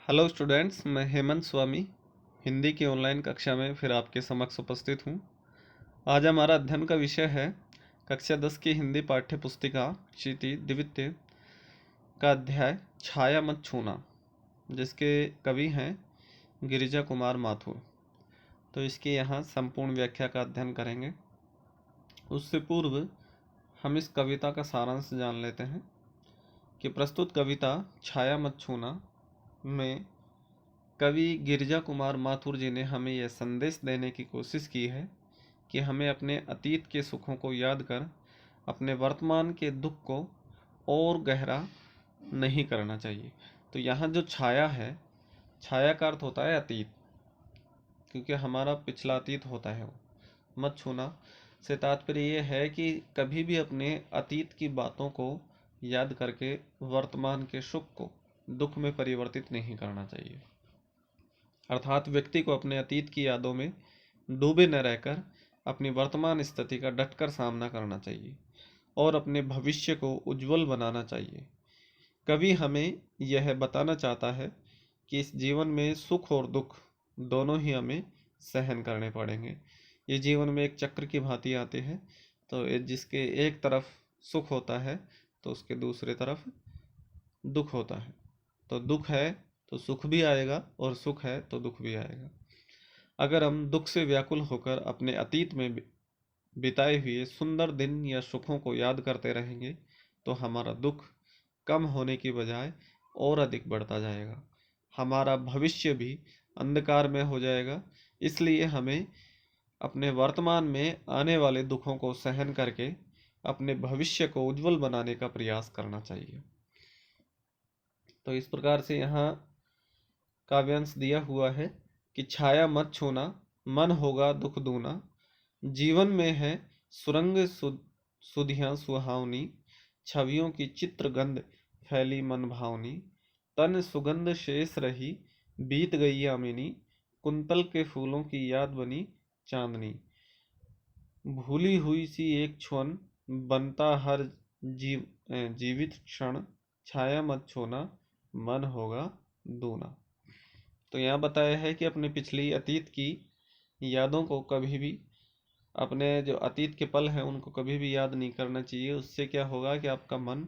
Hello students, मैं हेमंत स्वामी हिंदी की online कक्षा में फिर आपके समक्ष उपस्थित हूँ। आज हमारा अध्ययन का विषय है कक्षा 10 की हिंदी पाठ्य पुस्तिका चीटी द्वितीय का अध्याय छाया मत छूना, जिसके कवि हैं गिरिजा कुमार माथुर। तो इसकी यहाँ संपूर्ण व्याख्या का अध्ययन करेंगे। उससे पूर्व हम इस कविता का सारांश जान लेते हैं कि प्रस्तुत कविता छाया मत छूना में कवि गिरिजा कुमार माथुर जी ने हमें यह संदेश देने की कोशिश की है कि हमें अपने अतीत के सुखों को याद कर अपने वर्तमान के दुख को और गहरा नहीं करना चाहिए। तो यहाँ जो छाया है, छाया का अर्थ होता है अतीत, क्योंकि हमारा पिछला अतीत होता है वो। मत छूना से तात्पर्य ये है कि कभी भी अपने अतीत की बातों को याद करके वर्तमान के सुख को दुख में परिवर्तित नहीं करना चाहिए। अर्थात व्यक्ति को अपने अतीत की यादों में डूबे न रहकर अपनी वर्तमान स्थिति का डटकर सामना करना चाहिए और अपने भविष्य को उज्जवल बनाना चाहिए। कवि हमें यह बताना चाहता है कि इस जीवन में सुख और दुख दोनों ही हमें सहन करने पड़ेंगे। ये जीवन में एक चक्र की भांति आते हैं। तो जिसके एक तरफ सुख होता है तो उसके दूसरे तरफ दुख होता है। तो दुख है तो सुख भी आएगा और सुख है तो दुख भी आएगा। अगर हम दुख से व्याकुल होकर अपने अतीत में बिताए हुए सुंदर दिन या सुखों को याद करते रहेंगे तो हमारा दुख कम होने की बजाय और अधिक बढ़ता जाएगा। हमारा भविष्य भी अंधकार में हो जाएगा। इसलिए हमें अपने वर्तमान में आने वाले दुखों को सहन करके अपने भविष्य को उज्जवल बनाने का प्रयास करना चाहिए। तो इस प्रकार से यहाँ काव्यांश दिया हुआ है कि छाया मत छूना, मन होगा दुख दूना। जीवन में है सुरंग सुधियाँ सुहावनी, छवियों की चित्र गंध फैली मन भावनी। तन सुगंध शेष रही बीत गई यामिनी, कुंतल के फूलों की याद बनी चांदनी। भूली हुई सी एक क्षण बनता हर जीवित क्षण, छाया मत छोना मन होगा दूना। तो यहाँ बताया है कि अपने पिछली अतीत की यादों को कभी भी, अपने जो अतीत के पल हैं उनको कभी भी याद नहीं करना चाहिए। उससे क्या होगा कि आपका मन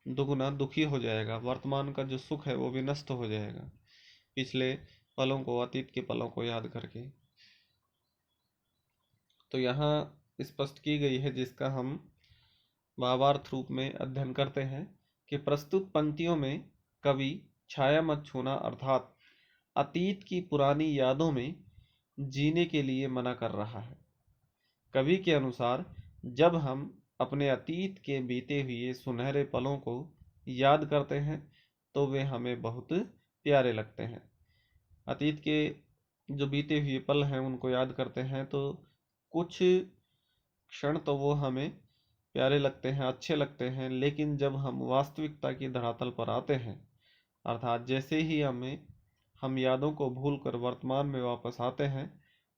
दुगना दुखी हो जाएगा, वर्तमान का जो सुख है वो भी नष्ट हो जाएगा पिछले पलों को, अतीत के पलों को याद करके। तो यहाँ स्पष्ट की गई है, जिसका हम भावार्थ रूप में अध्ययन करते हैं कि प्रस्तुत पंक्तियों में कवि छाया मत छूना अर्थात अतीत की पुरानी यादों में जीने के लिए मना कर रहा है। कवि के अनुसार जब हम अपने अतीत के बीते हुए सुनहरे पलों को याद करते हैं तो वे हमें बहुत प्यारे लगते हैं। अतीत के जो बीते हुए पल हैं उनको याद करते हैं तो कुछ क्षण तो वो हमें प्यारे लगते हैं, अच्छे लगते हैं, लेकिन जब हम वास्तविकता की धरातल पर आते हैं, अर्थात जैसे ही हम यादों को भूलकर वर्तमान में वापस आते हैं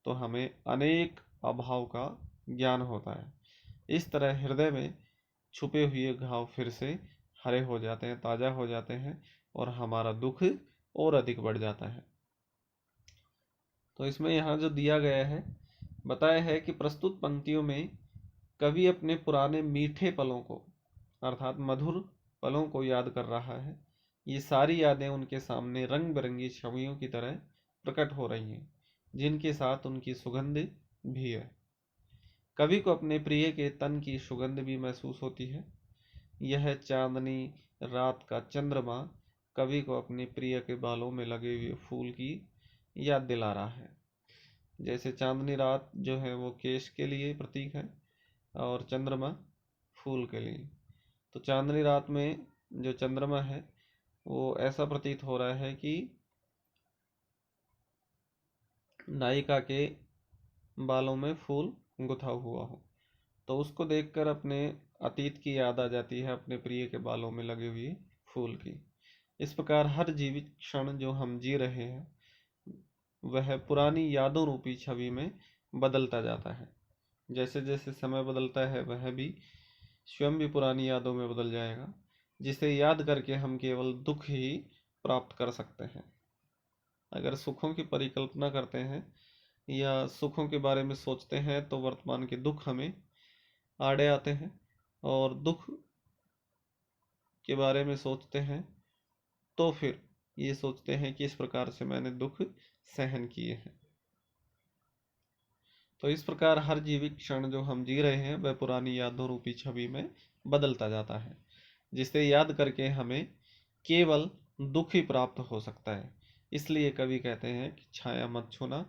तो हमें अनेक अभाव का ज्ञान होता है। इस तरह हृदय में छुपे हुए घाव फिर से हरे हो जाते हैं, ताज़ा हो जाते हैं और हमारा दुख और अधिक बढ़ जाता है। तो इसमें यहाँ जो दिया गया है, बताया है कि प्रस्तुत पंक्तियों में कवि अपने पुराने मीठे पलों को अर्थात मधुर पलों को याद कर रहा है। ये सारी यादें उनके सामने रंग बिरंगी छवियों की तरह प्रकट हो रही हैं, जिनके साथ उनकी सुगंध भी है। कवि को अपने प्रिय के तन की सुगंध भी महसूस होती है। यह चांदनी रात का चंद्रमा कवि को अपने प्रिय के बालों में लगे हुए फूल की याद दिला रहा है। जैसे चांदनी रात जो है वो केश के लिए प्रतीक है और चंद्रमा फूल के लिए। तो चांदनी रात में जो चंद्रमा है वो ऐसा प्रतीत हो रहा है कि नायिका के बालों में फूल गुथा हुआ हो, तो उसको देखकर अपने अतीत की याद आ जाती है, अपने प्रिय के बालों में लगे हुए फूल की। इस प्रकार हर जीवित क्षण जो हम जी रहे हैं वह पुरानी यादों रूपी छवि में बदलता जाता है। जैसे जैसे समय बदलता है वह भी स्वयं भी पुरानी यादों में बदल जाएगा, जिसे याद करके हम केवल दुख ही प्राप्त कर सकते हैं। अगर सुखों की परिकल्पना करते हैं या सुखों के बारे में सोचते हैं तो वर्तमान के दुख हमें आड़े आते हैं, और दुख के बारे में सोचते हैं तो फिर ये सोचते हैं कि इस प्रकार से मैंने दुख सहन किए हैं। तो इस प्रकार हर जीवित क्षण जो हम जी रहे हैं वह पुरानी यादों रूपी छवि में बदलता जाता है, जिसे याद करके हमें केवल दुख ही प्राप्त हो सकता है। इसलिए कवि कहते हैं कि छाया मत छूना,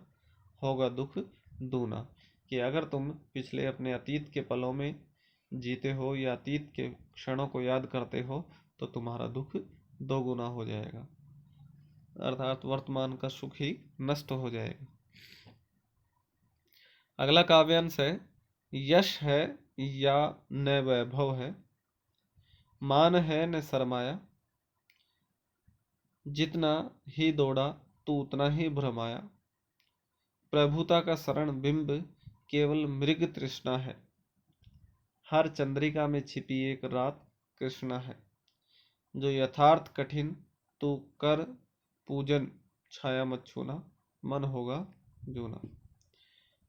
होगा दुख दूना। कि अगर तुम पिछले अपने अतीत के पलों में जीते हो या अतीत के क्षणों को याद करते हो तो तुम्हारा दुख दोगुना हो जाएगा, अर्थात वर्तमान का सुख ही नष्ट हो जाएगा। अगला काव्यांश है, यश है या न वैभव है, मान है न शरमाया, जितना ही दौड़ा तू उतना ही भ्रमाया, प्रभुता का शरण बिंब केवल मृग तृष्णा है, हर चंद्रिका में छिपी एक रात कृष्णा है, जो यथार्थ कठिन तू कर पूजन, छाया मत छूना, मन होगा जूना।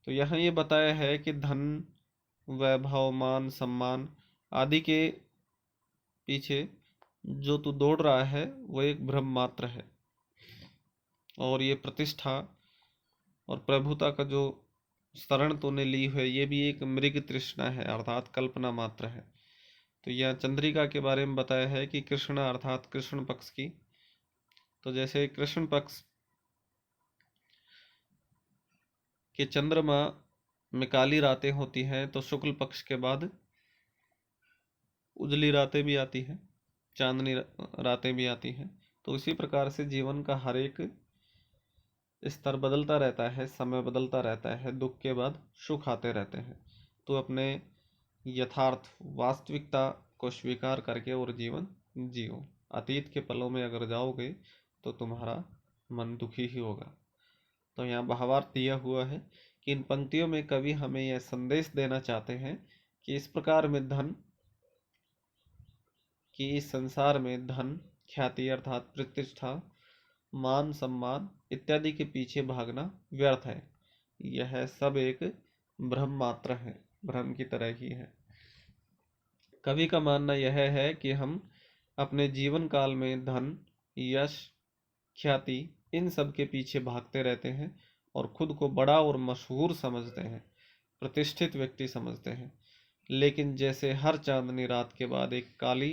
तो यहाँ ये बताया है कि धन, वैभव, मान, सम्मान आदि के पीछे जो तू दौड़ रहा है वो एक भ्रम मात्र है, और ये प्रतिष्ठा और प्रभुता का जो शरण तूने ली है ये भी एक मृग तृष्णा है, अर्थात कल्पना मात्र है। तो यह चंद्रिका के बारे में बताया है कि कृष्ण अर्थात कृष्ण पक्ष की, तो जैसे कृष्ण पक्ष कि चंद्रमा में काली रातें होती हैं तो शुक्ल पक्ष के बाद उजली रातें भी आती हैं, चांदनी रातें भी आती हैं। तो इसी प्रकार से जीवन का हर एक स्तर बदलता रहता है, समय बदलता रहता है, दुख के बाद सुख आते रहते हैं। तो अपने यथार्थ वास्तविकता को स्वीकार करके और जीवन जियो। अतीत के पलों में अगर जाओगे तो तुम्हारा मन दुखी ही होगा। तो यहाँ भावार्थ दिया हुआ है कि इन पंक्तियों में कवि हमें यह संदेश देना चाहते हैं कि इस प्रकार में धन कि इस संसार में धन, ख्याति अर्थात प्रतिष्ठा, मान, सम्मान इत्यादि के पीछे भागना व्यर्थ है। यह सब एक भ्रम मात्र है, भ्रम की तरह ही है। कवि का मानना यह है कि हम अपने जीवन काल में धन, यश, ख्याति इन सब के पीछे भागते रहते हैं और खुद को बड़ा और मशहूर समझते हैं, प्रतिष्ठित व्यक्ति समझते हैं। लेकिन जैसे हर चांदनी रात के बाद एक काली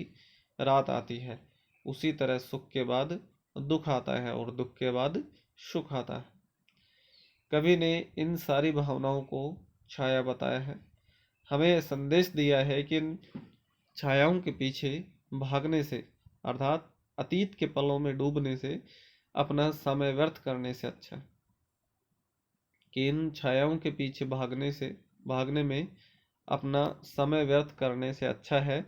रात आती है, उसी तरह सुख के बाद दुख आता है और दुख के बाद सुख आता है। कवि ने इन सारी भावनाओं को छाया बताया है, हमें संदेश दिया है कि इन छायाओं के पीछे भागने से अर्थात अतीत के पलों में डूबने से अपना समय व्यर्थ करने से अच्छा कि इन छायाओं के पीछे भागने में अपना समय व्यर्थ करने से अच्छा है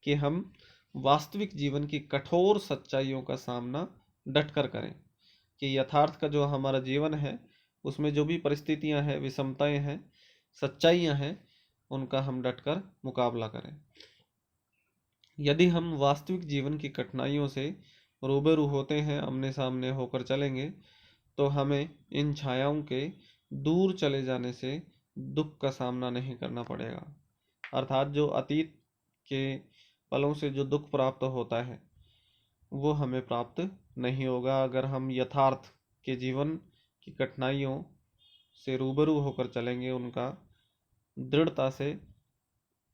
कि हम वास्तविक जीवन की कठोर सच्चाइयों का सामना डटकर करें। कि यथार्थ का जो हमारा जीवन है उसमें जो भी परिस्थितियां हैं, विषमताएं हैं, सच्चाइयां हैं, उनका हम डटकर मुकाबला करें। यदि हम वास्तविक जीवन की कठिनाइयों से रूबरू होते हैं, आमने सामने होकर चलेंगे, तो हमें इन छायाओं के दूर चले जाने से दुख का सामना नहीं करना पड़ेगा। अर्थात जो अतीत के पलों से जो दुख प्राप्त होता है वो हमें प्राप्त नहीं होगा अगर हम यथार्थ के जीवन की कठिनाइयों से रूबरू होकर चलेंगे, उनका दृढ़ता से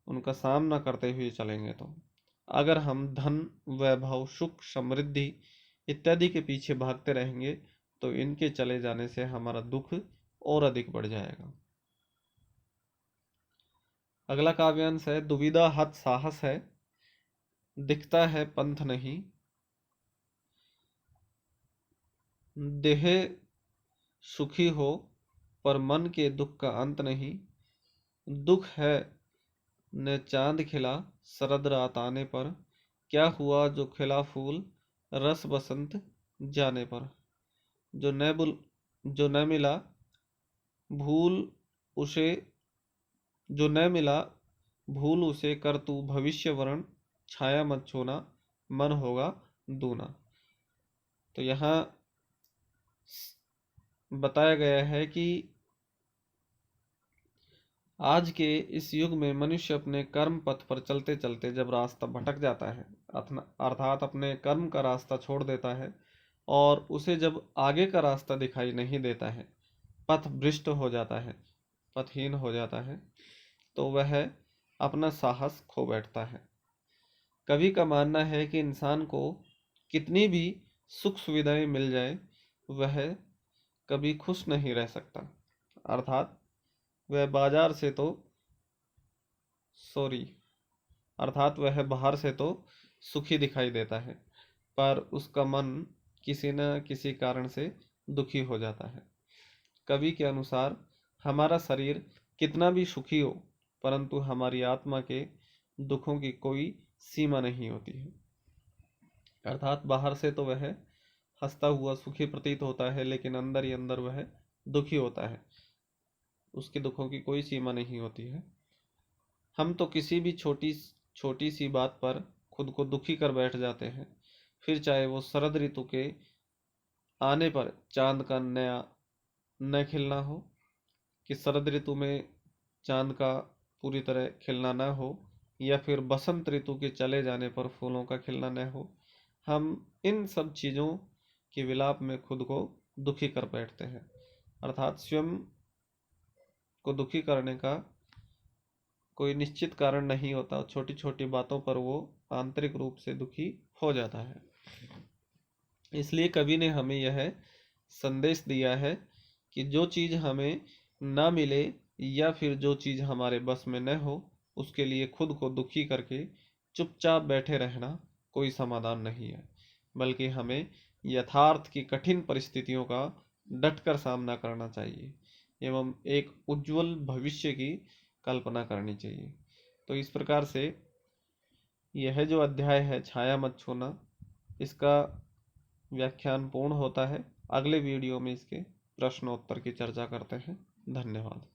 उनका सामना करते हुए चलेंगे। तो अगर हम धन, वैभव, सुख, समृद्धि इत्यादि के पीछे भागते रहेंगे तो इनके चले जाने से हमारा दुख और अधिक बढ़ जाएगा। अगला काव्यांश है, दुविधा हत साहस है, दिखता है पंथ नहीं, देह सुखी हो पर मन के दुख का अंत नहीं, दुख है न चांद खिला शरद रात आने पर, क्या हुआ जो खिला फूल रस बसंत जाने पर, जो न मिला भूल उसे जो न मिला भूल उसे कर तू भविष्य वर्ण, छाया मत छोना, मन होगा दूना। तो यहाँ बताया गया है कि आज के इस युग में मनुष्य अपने कर्म पथ पर चलते चलते जब रास्ता भटक जाता है, अर्थात अपने कर्म का रास्ता छोड़ देता है और उसे जब आगे का रास्ता दिखाई नहीं देता है, पथ भ्रष्ट हो जाता है, पथहीन हो जाता है, तो वह अपना साहस खो बैठता है। कवि का मानना है कि इंसान को कितनी भी सुख सुविधाएं मिल जाए, वह कभी खुश नहीं रह सकता। अर्थात वह बाजार से तो सॉरी अर्थात वह बाहर से तो सुखी दिखाई देता है, पर उसका मन किसी न किसी कारण से दुखी हो जाता है। कवि के अनुसार हमारा शरीर कितना भी सुखी हो, परंतु हमारी आत्मा के दुखों की कोई सीमा नहीं होती है। अर्थात बाहर से तो वह हंसता हुआ सुखी प्रतीत होता है, लेकिन अंदर ही अंदर वह दुखी होता है, उसके दुखों की कोई सीमा नहीं होती है। हम तो किसी भी छोटी छोटी सी बात पर खुद को दुखी कर बैठ जाते हैं, फिर चाहे वो शरद ऋतु के आने पर चांद का नया न खिलना हो, कि शरद ऋतु में चांद का पूरी तरह खिलना न हो, या फिर बसंत ऋतु के चले जाने पर फूलों का खिलना न हो, हम इन सब चीज़ों के विलाप में खुद को दुखी कर बैठते हैं। अर्थात स्वयं को दुखी करने का कोई निश्चित कारण नहीं होता, छोटी छोटी बातों पर वो आंतरिक रूप से दुखी हो जाता है। इसलिए कवि ने हमें यह संदेश दिया है कि जो चीज़ हमें ना मिले या फिर जो चीज़ हमारे बस में न हो, उसके लिए खुद को दुखी करके चुपचाप बैठे रहना कोई समाधान नहीं है, बल्कि हमें यथार्थ की कठिन परिस्थितियों का डटकर सामना करना चाहिए एवं एक उज्जवल भविष्य की कल्पना करनी चाहिए। तो इस प्रकार से यह जो अध्याय है छाया मत छूना, इसका व्याख्यान पूर्ण होता है। अगले वीडियो में इसके प्रश्नोत्तर की चर्चा करते हैं। धन्यवाद।